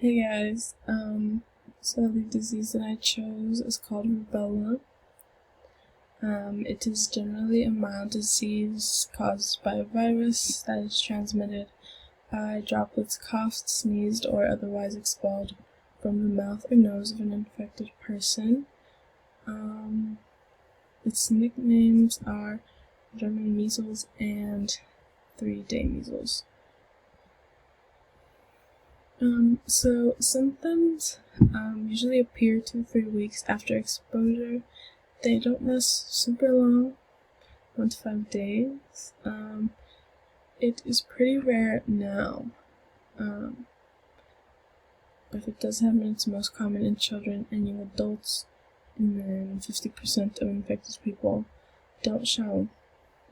Hey guys, so the disease that I chose is called rubella. It is generally a mild disease caused by a virus that is transmitted by droplets coughed, sneezed, or otherwise expelled from the mouth or nose of an infected person. Its nicknames are German measles and 3-day measles. So symptoms usually appear 2 to 3 weeks after exposure. They don't last super long, 1 to 5 days. It is pretty rare now, but it does happen. It's most common in children and young adults, and then 50% of infected people don't show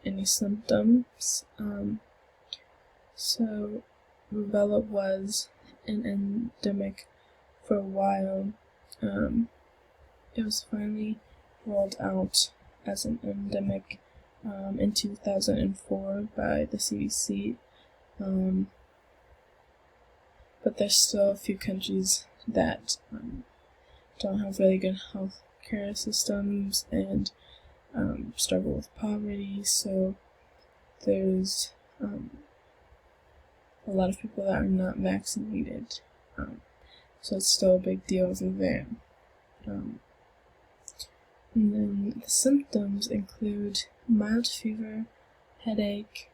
any symptoms. So rubella was an endemic for a while. It was finally rolled out as an endemic in 2004 by the CDC, but there's still a few countries that don't have really good health care systems and struggle with poverty, so there's a lot of people that are not vaccinated, so it's still a big deal over there. And then the symptoms include mild fever, headache,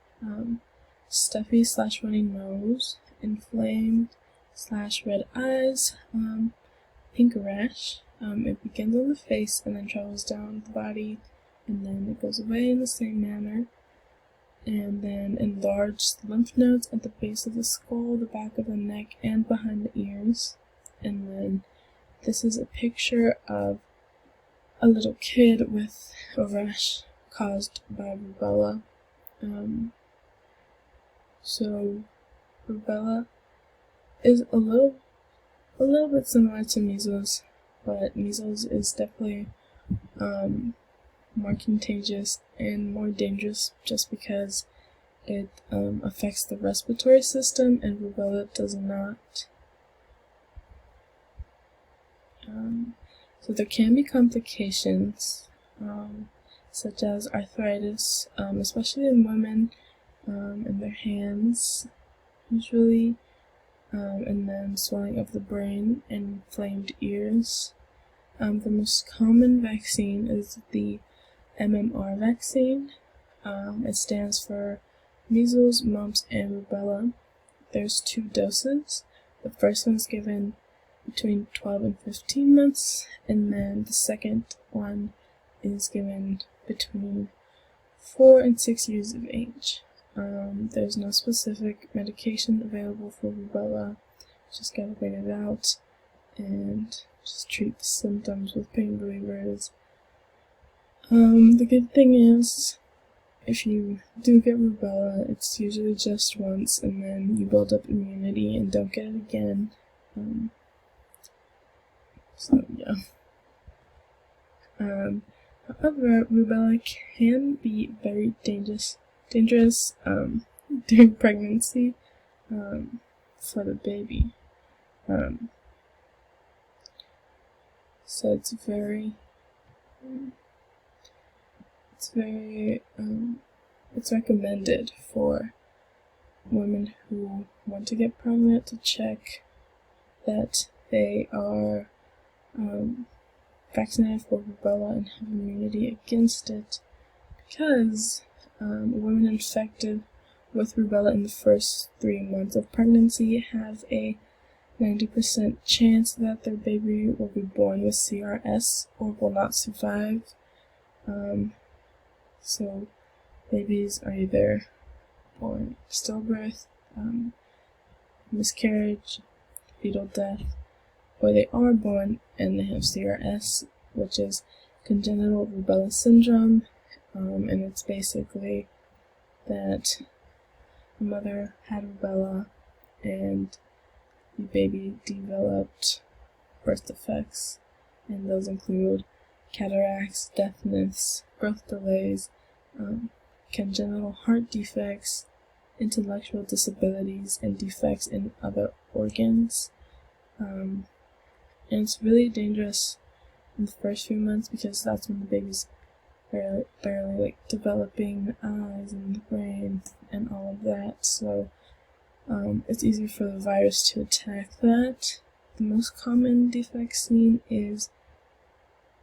stuffy/runny nose, inflamed /red eyes, pink rash. It begins on the face and then travels down the body, and then it goes away in the same manner. And then enlarged lymph nodes at the base of the skull, the back of the neck, and behind the ears. And then this is a picture of a little kid with a rash caused by rubella. So rubella is a little bit similar to measles, but measles is definitely more contagious and more dangerous just because it affects the respiratory system, and rubella does not. So there can be complications, such as arthritis, especially in women, in their hands, usually, and then swelling of the brain and inflamed ears. The most common vaccine is the MMR vaccine. It stands for measles, mumps, and rubella. There's 2 doses. The first one's given between 12 and 15 months, and then the second one is given between 4 and 6 years of age. There's no specific medication available for rubella. Just gotta wait it out and just treat the symptoms with pain relievers. The good thing is, if you do get rubella, it's usually just once, and then you build up immunity and don't get it again. So yeah. However, rubella can be very dangerous during pregnancy for the baby. So it's recommended for women who want to get pregnant to check that they are vaccinated for rubella and have immunity against it, because women infected with rubella in the first 3 months of pregnancy have a 90% chance that their baby will be born with CRS or will not survive. So babies are either born stillbirth, miscarriage, fetal death, or they are born and they have CRS, which is congenital rubella syndrome, and it's basically that the mother had rubella and the baby developed birth defects, and those include cataracts, deafness, growth delays, congenital heart defects, intellectual disabilities, and defects in other organs. and it's really dangerous in the first few months because that's when the baby's barely like developing the eyes and the brain and all of that. So it's easier for the virus to attack that. The most common defect seen is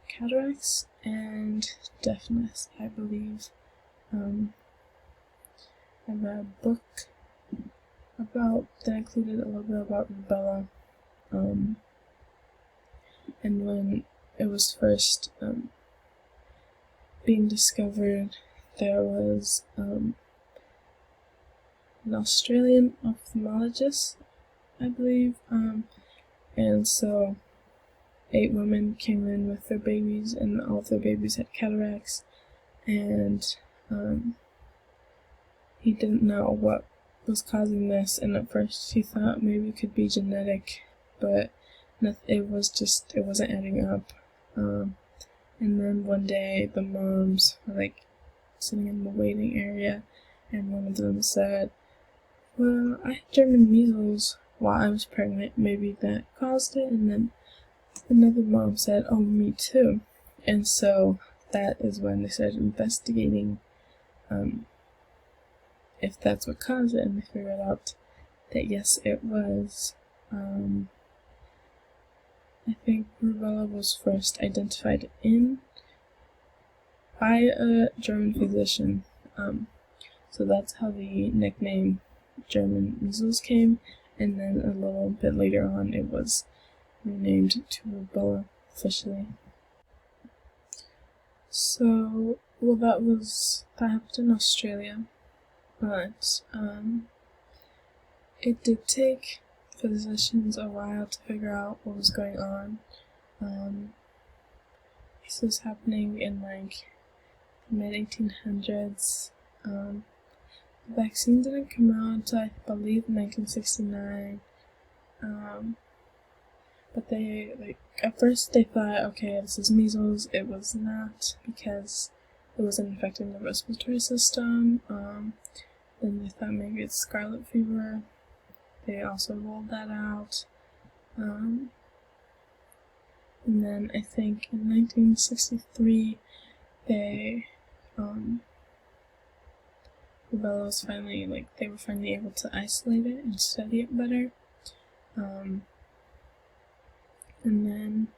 cataracts and deafness, I believe. I read a book that included a little bit about rubella, and when it was first being discovered, there was an Australian ophthalmologist, I believe, and so 8 women came in with their babies, and all of their babies had cataracts, and he didn't know what was causing this, and at first he thought maybe it could be genetic, but it wasn't adding up. And then one day the moms were like sitting in the waiting area, and one of them said, "Well, I had German measles while I was pregnant, maybe that caused it." And then another mom said, "Oh, me too." And so that is when they started investigating if that's what caused it, and they figured out that yes, it was. I think rubella was first identified by a German physician, so that's how the nickname German measles came, and then a little bit later on it was renamed to rubella officially. So, well, that happened in Australia, but it did take physicians a while to figure out what was going on. This was happening in like the mid-1800s. The vaccine didn't come out until I believe 1969. But they, at first they thought, okay, this is measles. It was not, because it wasn't affecting the respiratory system. Then they thought maybe it's scarlet fever. They also rolled that out. And then I think in 1963, rubella was finally, they were finally able to isolate it and study it better. And then,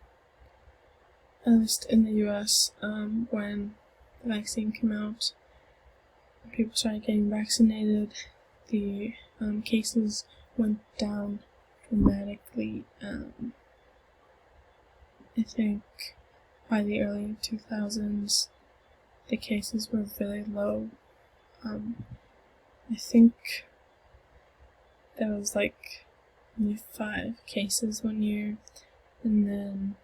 at least in the US, when the vaccine came out, people started getting vaccinated, the cases went down dramatically. I think by the early 2000s, the cases were really low. I think there was only 5 cases one year, and then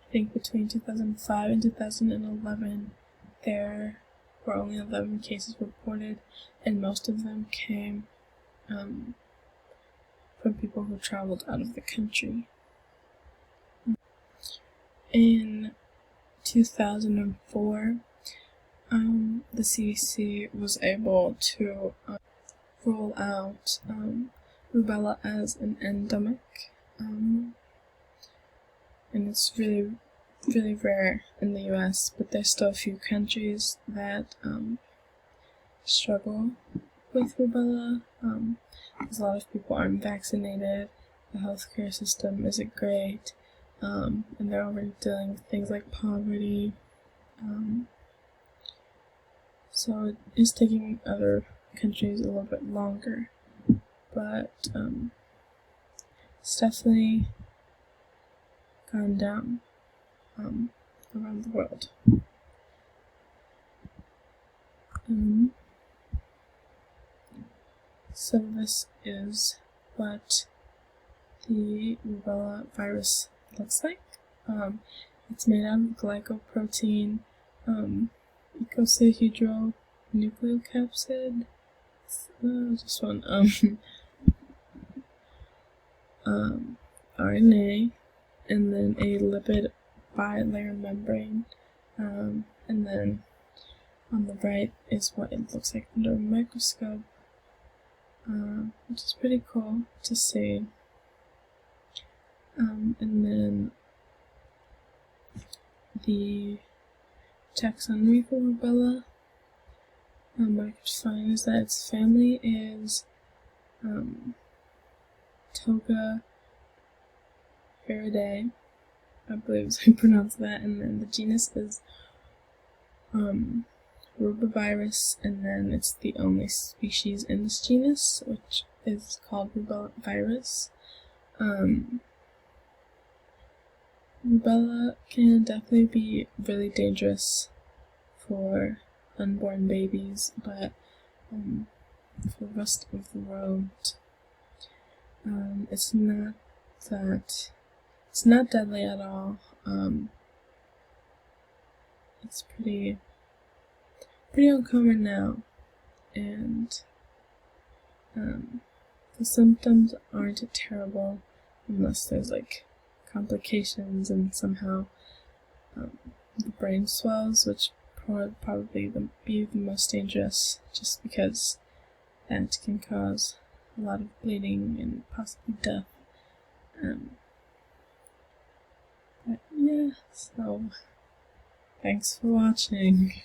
I think between 2005 and 2011, there were only 11 cases reported, and most of them came from people who traveled out of the country. In 2004, the CDC was able to roll out rubella as an endemic, and it's really, really rare in the US, but there's still a few countries that struggle with rubella, because a lot of people aren't vaccinated, the healthcare system isn't great, and they're already dealing with things like poverty, so it is taking other countries a little bit longer, but it's definitely gone down around the world. So this is what the rubella virus looks like. It's made out of glycoprotein, icosahedronucleocapsid, just one, RNA, and then a lipid bilayer membrane, and then on the right is what it looks like under a microscope, which is pretty cool to see. And then the taxonomy for rubella, what I could find is that its family is Toga Faraday, I believe is how you pronounce that, and then the genus is Rubavirus, and then it's the only species in this genus, which is called Rubellavirus. Rubella can definitely be really dangerous for unborn babies, but for the rest of the world, it's not deadly at all. It's pretty uncommon now, and the symptoms aren't terrible unless there's like complications and somehow the brain swells, which probably be the most dangerous, just because that can cause a lot of bleeding and possibly death. But yeah, so thanks for watching.